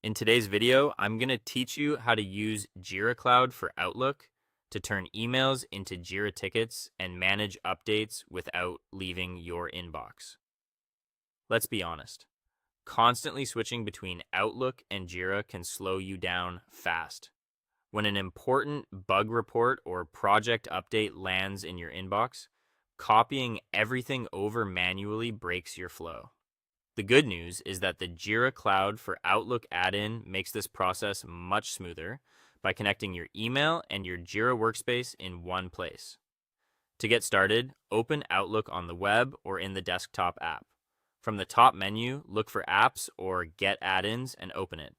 In today's video, I'm going to teach you how to use Jira Cloud for Outlook to turn emails into Jira tickets and manage updates without leaving your inbox. Let's be honest. Constantly switching between Outlook and Jira can slow you down fast. When an important bug report or project update lands in your inbox, copying everything over manually breaks your flow. The good news is that the Jira Cloud for Outlook add-in makes this process much smoother by connecting your email and your Jira workspace in one place. To get started, open Outlook on the web or in the desktop app. From the top menu, look for Apps or Get Add-ins and open it.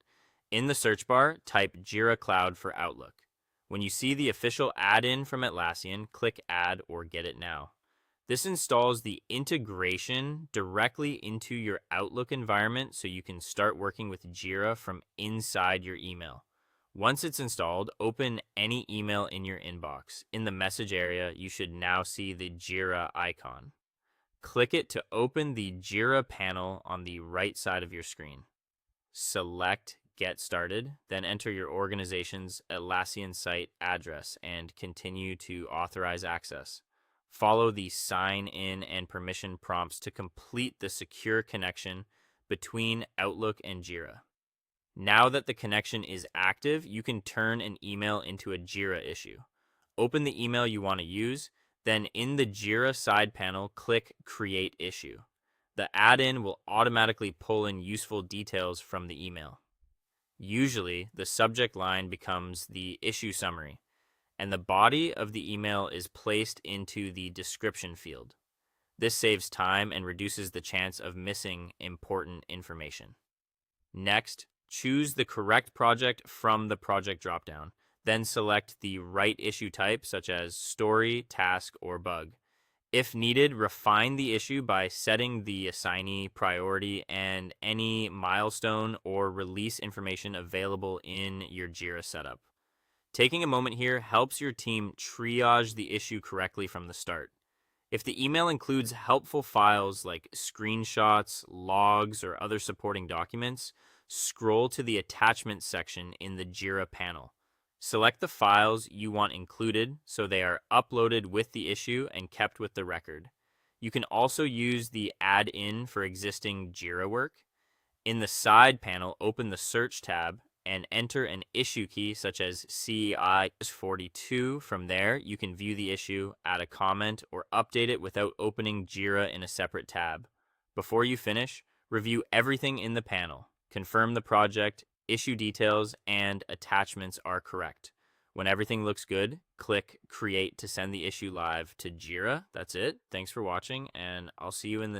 In the search bar, type Jira Cloud for Outlook. When you see the official add-in from Atlassian, click Add or Get it now. This installs the integration directly into your Outlook environment so you can start working with Jira from inside your email. Once it's installed, open any email in your inbox. In the message area, you should now see the Jira icon. Click it to open the Jira panel on the right side of your screen. Select Get Started, then enter your organization's Atlassian site address and continue to authorize access. Follow the sign in and permission prompts to complete the secure connection between Outlook and Jira. Now that the connection is active, you can turn an email into a Jira issue. Open the email you want to use, then in the Jira side panel, click Create Issue. The add-in will automatically pull in useful details from the email. Usually, the subject line becomes the issue summary, and the body of the email is placed into the description field. This saves time and reduces the chance of missing important information. Next, choose the correct project from the project dropdown. Then select the right issue type, such as story, task, or bug. If needed, refine the issue by setting the assignee priority and any milestone or release information available in your Jira setup. Taking a moment here helps your team triage the issue correctly from the start. If the email includes helpful files like screenshots, logs, or other supporting documents, scroll to the attachments section in the Jira panel. Select the files you want included so they are uploaded with the issue and kept with the record. You can also use the add-in for existing Jira work. In the side panel, open the Search tab and enter an issue key such as CI42. From there, you can view the issue, add a comment, or update it without opening Jira in a separate tab. Before you finish, review everything in the panel. Confirm the project, issue details, and attachments are correct. When everything looks good, click Create to send the issue live to Jira. That's it. Thanks for watching, and I'll see you in the next.